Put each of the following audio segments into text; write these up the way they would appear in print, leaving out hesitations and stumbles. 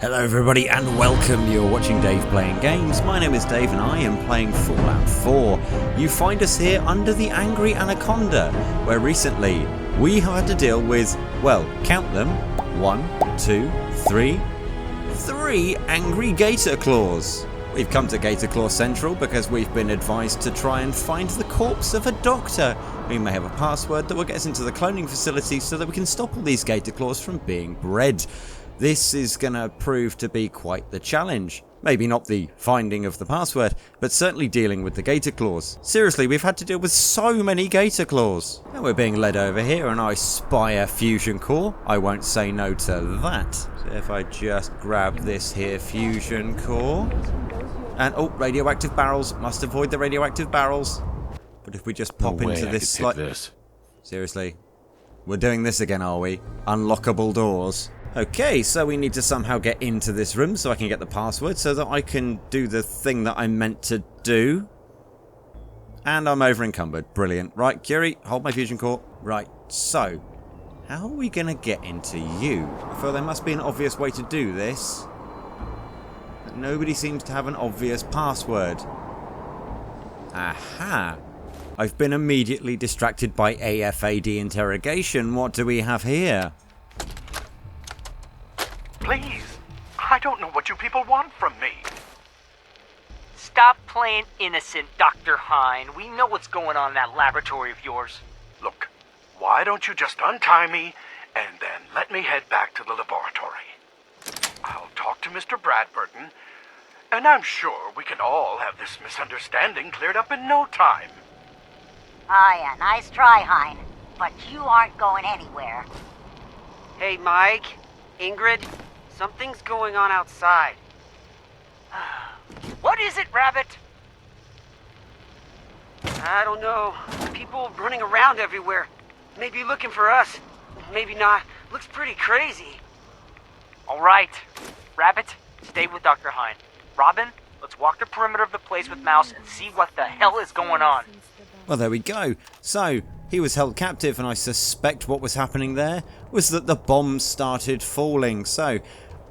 Hello everybody and welcome. You're watching Dave Playing Games. My name is Dave and I am playing Fallout 4. You find us here under the Angry Anaconda, where recently we had to deal with, well, count them, 1, 2, 3 angry Gatorclaws. We've come to Gatorclaw Central because we've been advised to try and find the corpse of a doctor. We may have a password that will get us into the cloning facility so that we can stop all these Gatorclaws from being bred. This is going to prove to be quite the challenge. Maybe not the finding of the password, but certainly dealing with the Gatorclaws. Seriously, we've had to deal with so many Gatorclaws. And we're being led over here and I spy a fusion core. I won't say no to that. So if I just grab this here fusion core. And, oh, radioactive barrels. Must avoid the radioactive barrels. But if we just pop into this slide... Seriously. We're doing this again, are we? Unlockable doors. Okay, so we need to somehow get into this room so I can get the password so that I can do the thing that I'm meant to do. And I'm over encumbered. Brilliant. Right, Curie, hold my fusion core. Right, so, how are we going to get into you? I feel there must be an obvious way to do this. But nobody seems to have an obvious password. Aha. I've been immediately distracted by AFAD interrogation. What do we have here? Please, I don't know what you people want from me. Stop playing innocent, Dr. Hine. We know what's going on in that laboratory of yours. Look, why don't you just untie me and then let me head back to the laboratory? I'll talk to Mr. Bradburton, and I'm sure we can all have this misunderstanding cleared up in no time. Yeah, nice try, Hine, but you aren't going anywhere. Hey, Mike, Ingrid, something's going on outside. What is it, Rabbit? I don't know. People running around everywhere. Maybe looking for us. Maybe not. Looks pretty crazy. All right. Rabbit, stay with Dr. Hine. Robin, let's walk the perimeter of the place with Mouse and see what the hell is going on. Well, there we go. So, he was held captive, and I suspect what was happening there was that the bombs started falling. So,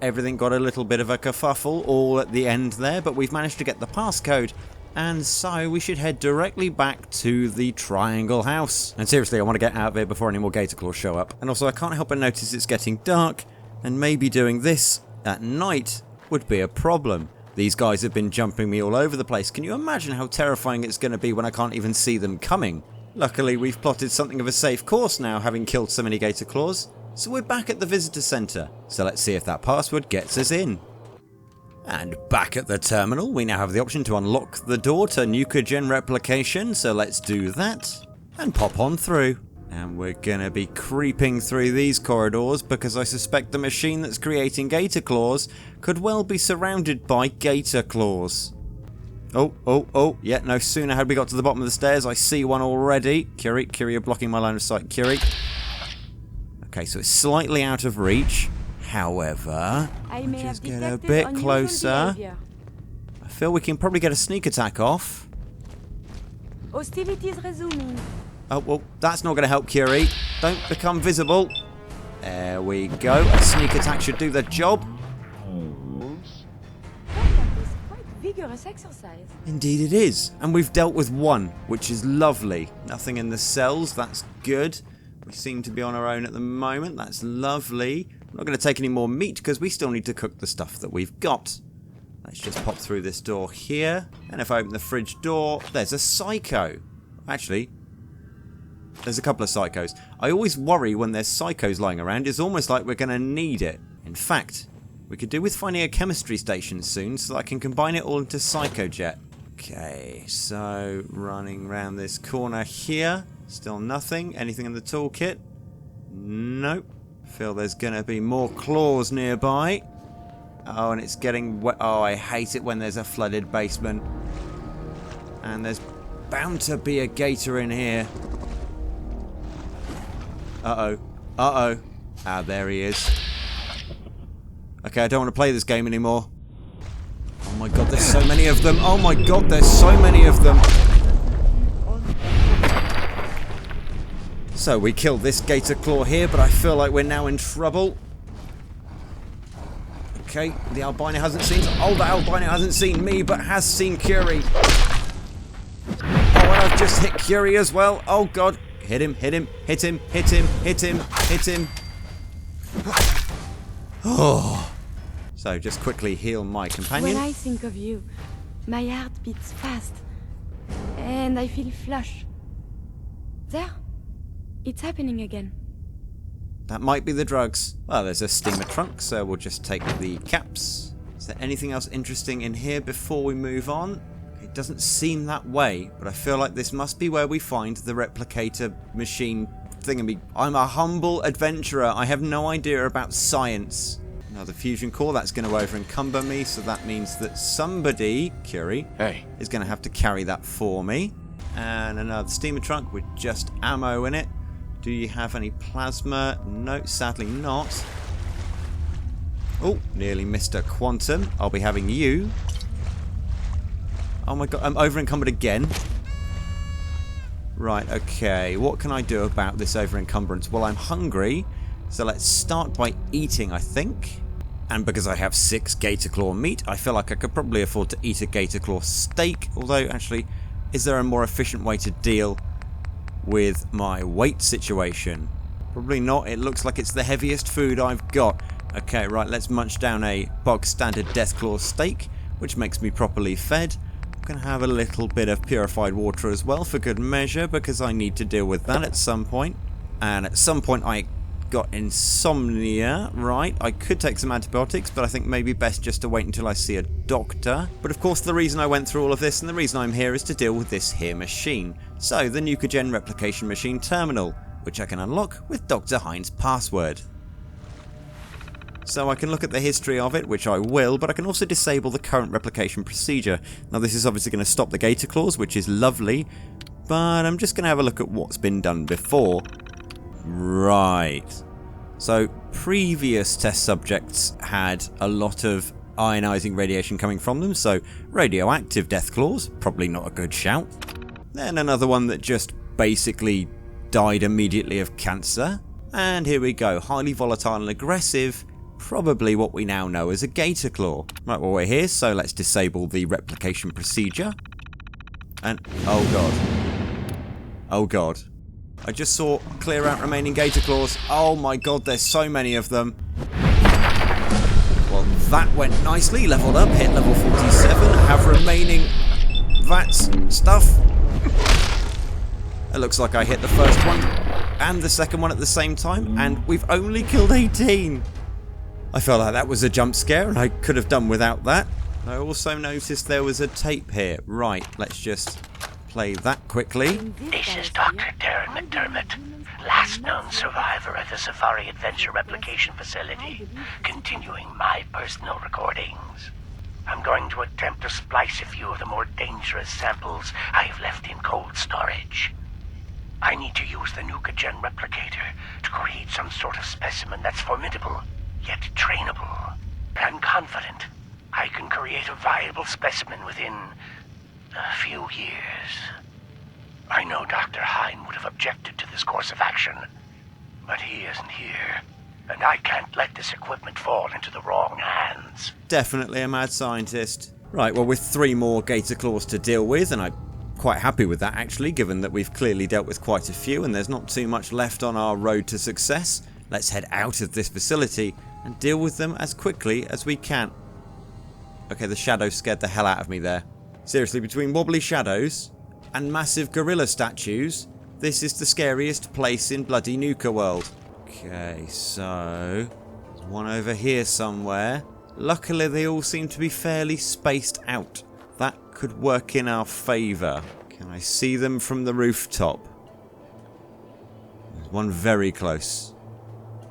everything got a little bit of a kerfuffle all at the end there, but we've managed to get the passcode. And so, we should head directly back to the Triangle House. And seriously, I want to get out of here before any more Gatorclaws show up. And also, I can't help but notice it's getting dark, and maybe doing this at night would be a problem. These guys have been jumping me all over the place. Can you imagine how terrifying it's going to be when I can't even see them coming? Luckily, we've plotted something of a safe course now, having killed so many Gatorclaws. So we're back at the visitor centre. So let's see if that password gets us in. And back at the terminal, we now have the option to unlock the door to Nuka Gen replication. So let's do that and pop on through. And we're going to be creeping through these corridors because I suspect the machine that's creating Gatorclaws could well be surrounded by Gatorclaws. Oh, yeah, no sooner had we got to the bottom of the stairs, I see one already. Curie, you're blocking my line of sight, Curie. Okay, so it's slightly out of reach. However, just get a bit closer. I feel we can probably get a sneak attack off. Hostilities resuming. Oh, well, that's not going to help, Curie. Don't become visible. There we go. A sneak attack should do the job. Quite vigorous exercise. Indeed it is. And we've dealt with one, which is lovely. Nothing in the cells. That's good. We seem to be on our own at the moment. That's lovely. I'm not going to take any more meat because we still need to cook the stuff that we've got. Let's just pop through this door here. And if I open the fridge door, there's a psycho. Actually, there's a couple of psychos. I always worry when there's psychos lying around. It's almost like we're going to need it. In fact, we could do with finding a chemistry station soon so that I can combine it all into Psychojet. Okay, so running around this corner here. Still nothing. Anything in the toolkit? Nope. Feel there's going to be more claws nearby. Oh, and it's getting wet. Oh, I hate it when there's a flooded basement. And there's bound to be a gator in here. Uh-oh. Ah, there he is. Okay, I don't want to play this game anymore. Oh my god, there's so many of them. Oh my god, there's so many of them. So we killed this Gatorclaw here, but I feel like we're now in trouble. Okay, the albino hasn't seen... Oh, the albino hasn't seen me, but has seen Curie. Oh, and I've just hit Curie as well. Oh, God. Hit him, hit him, hit him, hit him, hit him, hit him. Oh. So, just quickly heal my companion. When I think of you, my heart beats fast. And I feel flush. There. It's happening again. That might be the drugs. Well, there's a steamer trunk, so we'll just take the caps. Is there anything else interesting in here before we move on? It doesn't seem that way, but I feel like this must be where we find the replicator machine thingamy. I'm a humble adventurer. I have no idea about science. Another fusion core, that's going to over-encumber me, so that means that somebody, Curie, is going to have to carry that for me. And another steamer trunk with just ammo in it. Do you have any plasma? No, sadly not. Oh, nearly missed a quantum. I'll be having you. Oh my god, I'm over-encumbered again. Right, okay. What can I do about this over-encumbrance? Well, I'm hungry, so let's start by eating, I think. And because I have 6 Gatorclaw meat, I feel like I could probably afford to eat a Gatorclaw steak. Although, actually, is there a more efficient way to deal with my weight situation? Probably not. It looks like it's the heaviest food I've got. Okay, right, let's munch down a bog standard Deathclaw steak, which makes me properly fed. I'm going to have a little bit of purified water as well for good measure, because I need to deal with that at some point. And at some point I got insomnia. Right, I could take some antibiotics, but I think maybe best just to wait until I see a doctor. But of course the reason I went through all of this and the reason I'm here is to deal with this here machine. So the Nuka Replication Machine Terminal, which I can unlock with Dr. Hind's password. So I can look at the history of it, which I will, but I can also disable the current replication procedure. Now this is obviously going to stop the Gatorclaws, which is lovely, but I'm just going to have a look at what's been done before. Right. So previous test subjects had a lot of ionizing radiation coming from them, so radioactive Deathclaws, probably not a good shout. Then another one that just basically died immediately of cancer. And here we go, highly volatile and aggressive, probably what we now know as a Gatorclaw. Right, well we're here, so let's disable the replication procedure. And, oh god. Oh god. I just saw clear out remaining Gatorclaws. Oh my god, there's so many of them. Well, that went nicely. Leveled up, hit level 47. Have remaining VATS stuff. It looks like I hit the first one and the second one at the same time, and we've only killed 18. I felt like that was a jump scare, and I could have done without that. I also noticed there was a tape here. Right, let's just play that quickly. This is Dr. Darren McDermott, last known survivor of the Safari Adventure Replication Facility, continuing my personal recordings. I'm going to attempt to splice a few of the more dangerous samples I've left in cold storage. I need to use the Nuka Replicator to create some sort of specimen that's formidable, yet trainable. I'm confident I can create a viable specimen within a few years. I know Dr. Hine would have objected to this course of action, but he isn't here, and I can't let this equipment fall into the wrong hands. Definitely a mad scientist. Right, well with 3 more Gatorclaws to deal with, and I'm quite happy with that actually, given that we've clearly dealt with quite a few and there's not too much left on our road to success. Let's head out of this facility and deal with them as quickly as we can. Okay, the shadow scared the hell out of me there. Seriously, between wobbly shadows and massive gorilla statues, this is the scariest place in bloody Nuka World. Okay, so there's one over here somewhere. Luckily, they all seem to be fairly spaced out. That could work in our favour. Can I see them from the rooftop? There's one very close.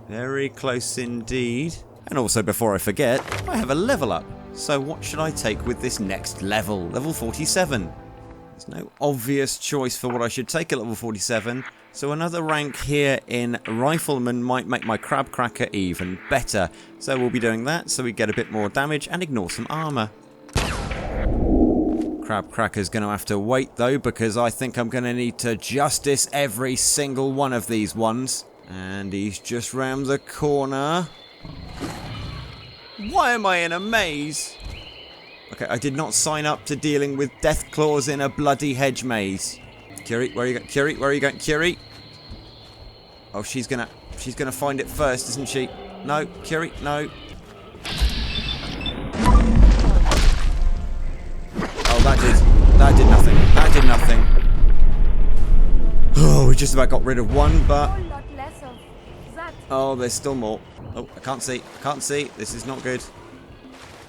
Very close indeed. And also, before I forget, I have a level up. So what should I take with this next level? Level 47. There's no obvious choice for what I should take at level 47. So another rank here in Rifleman might make my Crab Cracker even better. So we'll be doing that so we get a bit more damage and ignore some armour. Crab Cracker's going to have to wait though, because I think I'm going to need to justice every single one of these ones. And he's just round the corner. Why am I in a maze? Okay, I did not sign up to dealing with death claws in a bloody hedge maze. Curie, where are you going? Curie, where are you going? Curie? Oh, she's gonna find it first, isn't she? No, Curie, no. Oh, that did nothing. That did nothing. Oh, we just about got rid of one, but... Oh, there's still more. Oh, I can't see. I can't see. This is not good.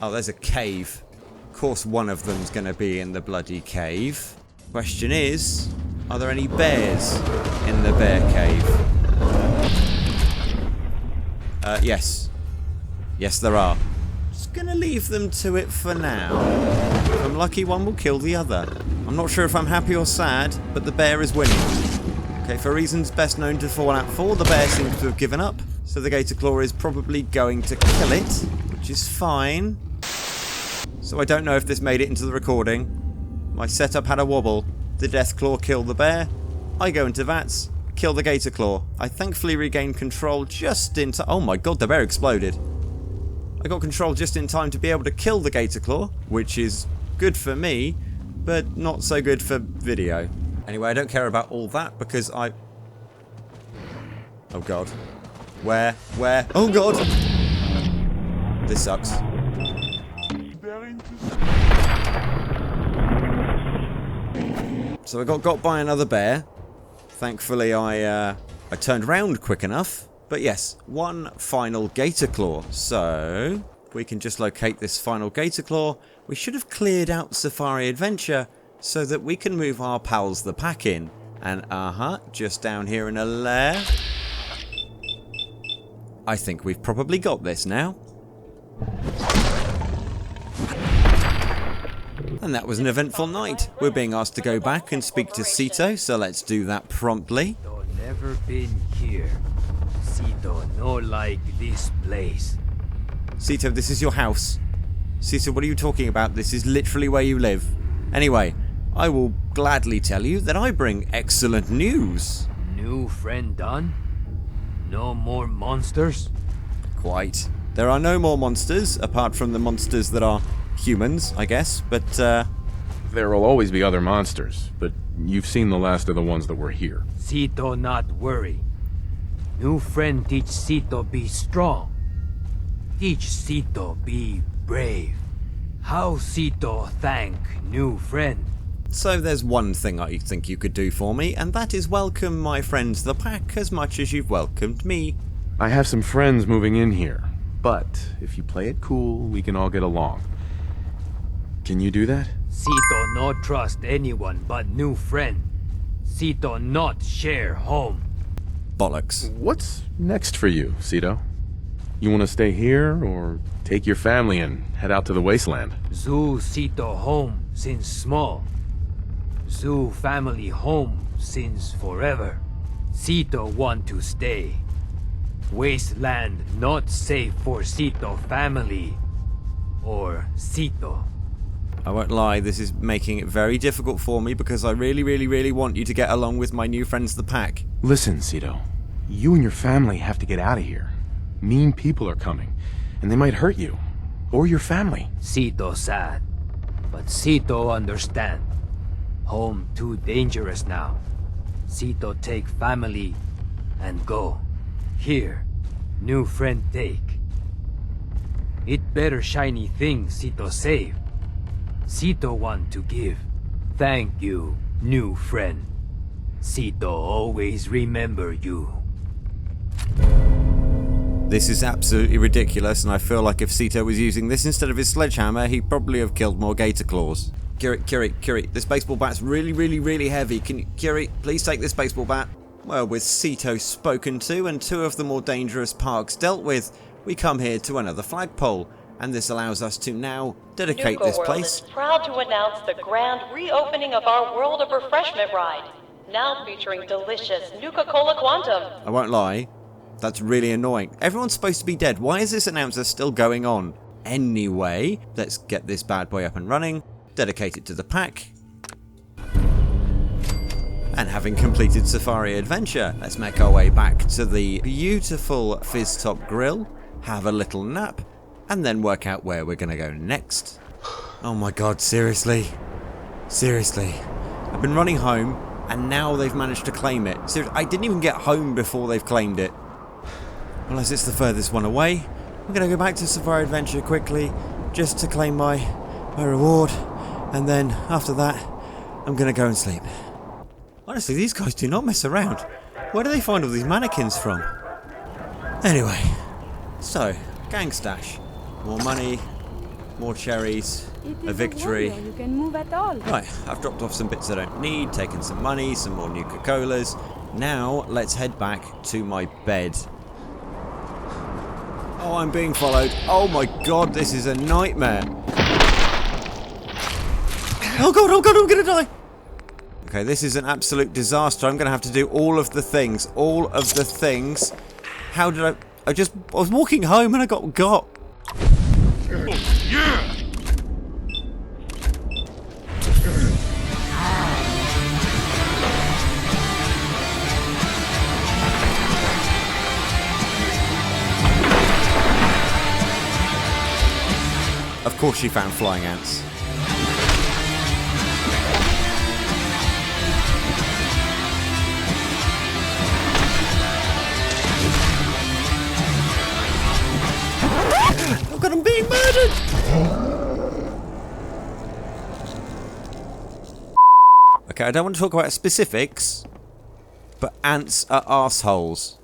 Oh, there's a cave. Of course one of them's going to be in the bloody cave. Question is, are there any bears in the bear cave? Yes. Yes, there are. Just going to leave them to it for now. If I'm lucky, one will kill the other. I'm not sure if I'm happy or sad, but the bear is winning. Okay, for reasons best known to Fallout 4, the bear seems to have given up, so the Gatorclaw is probably going to kill it, which is fine. So I don't know if this made it into the recording. My setup had a wobble. The Deathclaw kill the bear. I go into VATS, kill the Gatorclaw. I thankfully regained control just in time. Oh my god, the bear exploded. I got control just in time to be able to kill the Gatorclaw, which is good for me, but not so good for video. Anyway, I don't care about all that because I... Oh god. Where? Oh god! This sucks. So I got by another bear. Thankfully I turned around quick enough. But yes, one final Gatorclaw. So we can just locate this final Gatorclaw. We should have cleared out Safari Adventure so that we can move our pals the pack in. And just down here in a lair. I think we've probably got this now. And that was an eventful night. We're being asked to go back and speak to Cito, so let's do that promptly. Never been here. Cito, no like this place. Cito, this is your house. Cito, what are you talking about? This is literally where you live. Anyway, I will gladly tell you that I bring excellent news. New friend done? No more monsters? Quite. There are no more monsters, apart from the monsters that are humans, I guess, but There will always be other monsters, but you've seen the last of the ones that were here. Cito not worry. New friend teach Cito be strong. Teach Cito be brave. How Cito thank new friend? So there's one thing I think you could do for me, and that is welcome my friends the pack as much as you've welcomed me. I have some friends moving in here, but if you play it cool, we can all get along. Can you do that? Cito not trust anyone but new friend. Cito not share home. Bollocks. What's next for you, Cito? You want to stay here, or take your family and head out to the wasteland? Zoo Cito home since small. Zoo family home since forever. Cito want to stay. Wasteland not safe for Cito family. Or Cito. I won't lie, this is making it very difficult for me because I really want you to get along with my new friends the pack. Listen, Cito. You and your family have to get out of here. Mean people are coming, and they might hurt you. Or your family. Cito sad. But Cito understand. Home too dangerous now. Cito take family and go. Here, new friend take. It better shiny thing Cito save. Cito want to give. Thank you, new friend. Cito always remember you. This is absolutely ridiculous, and I feel like if Cito was using this instead of his sledgehammer, he'd probably have killed more Gatorclaws. Curie, this baseball bat's really heavy. Can you, Curie, please take this baseball bat? Well, with Cito spoken to and two of the more dangerous parks dealt with, we come here to another flagpole, and this allows us to now dedicate this place. Nuka World is proud to announce the grand reopening of our World of Refreshment ride, now featuring delicious Nuka-Cola Quantum. I won't lie, that's really annoying. Everyone's supposed to be dead. Why is this announcer still going on? Anyway, let's get this bad boy up and running, dedicate it to the pack. And having completed Safari Adventure, let's make our way back to the beautiful Fizz Top Grill, have a little nap, and then work out where we're going to go next. Oh my god, seriously? Seriously. I've been running home, and now they've managed to claim it. Seriously, I didn't even get home before they've claimed it. Unless it's the furthest one away. I'm going to go back to Safari Adventure quickly, just to claim my reward, and then after that, I'm going to go and sleep. Honestly, these guys do not mess around. Where do they find all these mannequins from? Anyway, so, gang stash. More money, more cherries, a victory. You can move at all. Right, I've dropped off some bits I don't need, taken some money, some more Nuka Colas. Now, let's head back to my bed. Oh, I'm being followed. Oh my god, this is a nightmare. Oh god, I'm gonna die. Okay, this is an absolute disaster. I'm gonna have to do all of the things. All of the things. How did I was walking home and I got. Oh, yeah! Of course she found flying ants. Oh god, I'm being murdered! Okay, I don't want to talk about specifics, but ants are arseholes.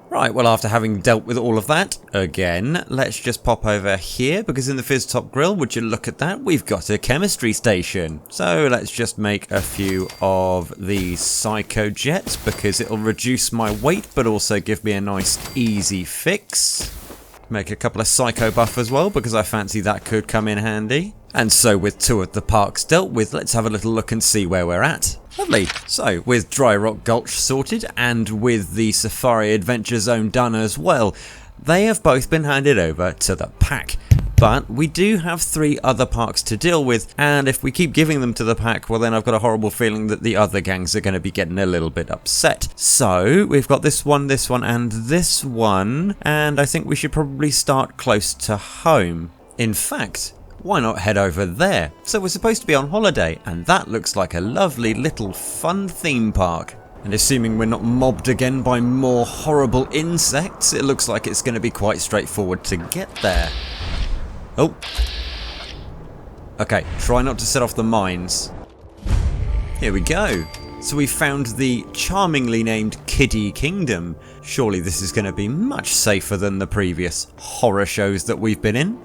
Right, well, after having dealt with all of that, again, let's just pop over here, because in the Fizz Top Grill, would you look at that, we've got a chemistry station. So let's just make a few of these Psycho Jets, because it'll reduce my weight, but also give me a nice, easy fix. Make a couple of Psycho Buff as well, because I fancy that could come in handy. And so with 2 of the parks dealt with, let's have a little look and see where we're at. Lovely. So, with Dry Rock Gulch sorted, and with the Safari Adventure Zone done as well, they have both been handed over to the pack. But we do have 3 other parks to deal with, and if we keep giving them to the pack, well then I've got a horrible feeling that the other gangs are going to be getting a little bit upset. So, we've got this one, and this one, and I think we should probably start close to home. In fact, why not head over there? So we're supposed to be on holiday, and that looks like a lovely little fun theme park. And assuming we're not mobbed again by more horrible insects, it looks like it's going to be quite straightforward to get there. Oh. Okay, try not to set off the mines. Here we go. So we found the charmingly named Kiddie Kingdom. Surely this is going to be much safer than the previous horror shows that we've been in.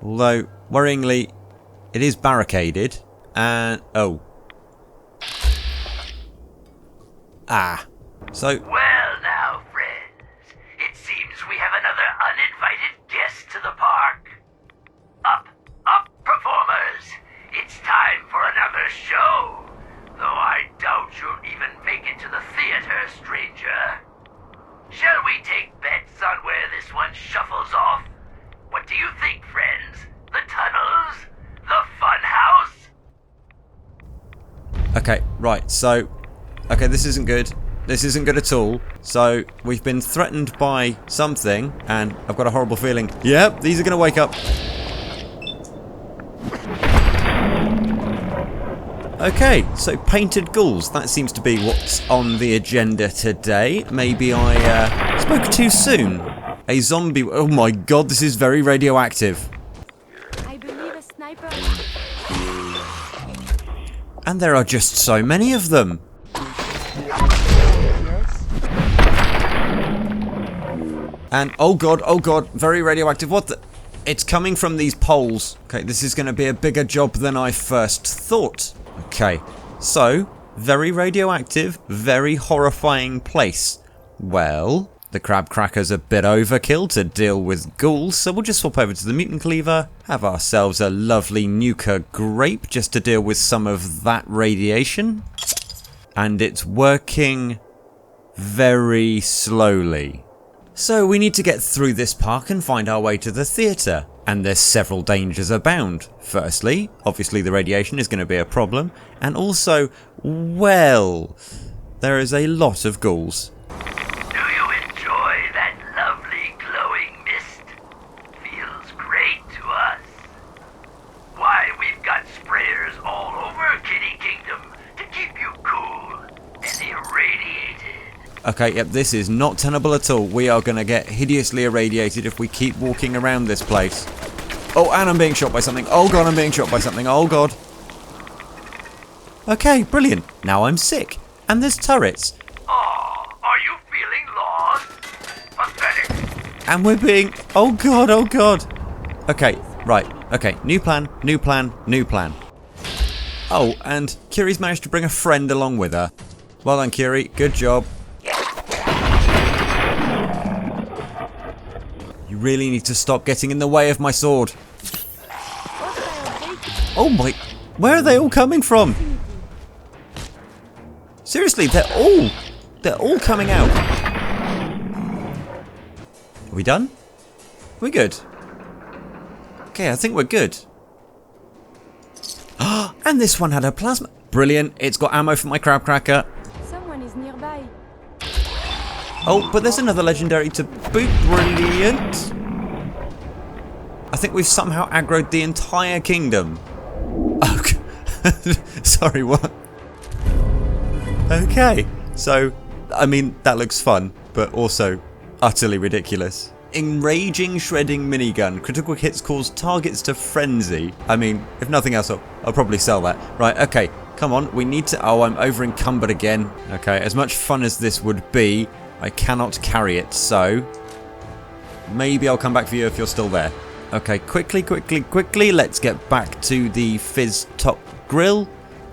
Although, worryingly, it is barricaded, and... oh. Ah. So... Well now, friends, it seems we have another uninvited guest to the park. Up, performers! It's time for another show! Though I doubt you'll even make it to the theater, stranger. Shall we take bets on where this one shuffles off? What do you think, friends? The tunnels? The fun house? Okay, right, so... okay, this isn't good. This isn't good at all. So, we've been threatened by something, and I've got a horrible feeling. Yep, these are going to wake up. Okay, so painted ghouls. That seems to be what's on the agenda today. Maybe I spoke too soon. A zombie... oh my god, this is very radioactive. I believe a sniper. And there are just so many of them. And oh god, very radioactive. What the... it's coming from these poles. Okay, this is going to be a bigger job than I first thought. Okay, so, very radioactive, very horrifying place. Well... the crab cracker's a bit overkill to deal with ghouls, so we'll just swap over to the mutant cleaver, have ourselves a lovely Nuka grape just to deal with some of that radiation. And it's working very slowly. So we need to get through this park and find our way to the theatre. And there's several dangers abound. Firstly, obviously the radiation is going to be a problem, and also, well, there is a lot of ghouls. Do you enjoy that lovely glowing mist? Feels great to us. Why, we've got sprayers all over Kitty Kingdom to keep you cool and irradiated. Okay, yep, this is not tenable at all. We are going to get hideously irradiated if we keep walking around this place. Oh, and I'm being shot by something. Oh god, I'm being shot by something. Oh god. Okay, brilliant. Now I'm sick. And there's turrets. Oh, are you feeling lost? Pathetic. And we're being... Oh god, oh god. Okay, right. Okay, new plan, new plan, new plan. Oh, and Kiri's managed to bring a friend along with her. Well done, Kiri. Good job. You really need to stop getting in the way of my sword. Oh my... Where are they all coming from? Seriously, they're all coming out. Are we done? Are we good? Okay, I think we're good. And this one had a plasma... Brilliant, it's got ammo for my crab cracker. Someone is nearby. Oh, but there's another legendary to boot. Brilliant. I think we've somehow aggroed the entire kingdom. Oh, sorry, what? Okay, so, I mean, that looks fun, but also utterly ridiculous. Enraging shredding minigun. Critical hits cause targets to frenzy. I mean, if nothing else, I'll probably sell that. Right, okay, come on, we need to... Oh, I'm over encumbered again. Okay, as much fun as this would be, I cannot carry it, so... Maybe I'll come back for you if you're still there. Okay, quickly, let's get back to the Fizz Top Grill.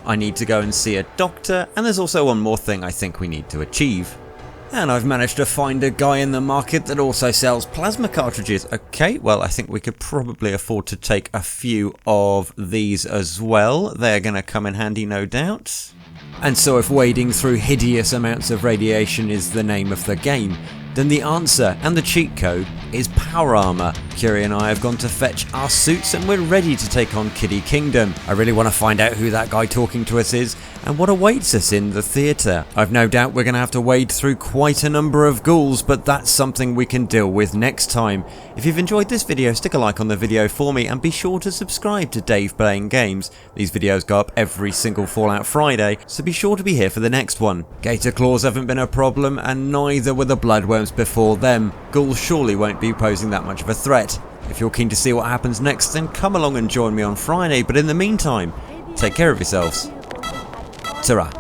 I need to go and see a doctor, and there's also one more thing I think we need to achieve. And I've managed to find a guy in the market that also sells plasma cartridges. Okay, well, I think we could probably afford to take a few of these as well. They're going to come in handy, no doubt. And so if wading through hideous amounts of radiation is the name of the game, then the answer and the cheat code is power armor. Kiri and I have gone to fetch our suits and we're ready to take on Kitty Kingdom. I really want to find out who that guy talking to us is and what awaits us in the theatre. I've no doubt we're going to have to wade through quite a number of ghouls, but that's something we can deal with next time. If you've enjoyed this video, stick a like on the video for me and be sure to subscribe to Dave Playing Games. These videos go up every single Fallout Friday, so be sure to be here for the next one. Gatorclaws haven't been a problem and neither were the bloodworms before them. Ghouls surely won't be posing that much of a threat. If you're keen to see what happens next, then come along and join me on Friday, but in the meantime, take care of yourselves. Ta-ra.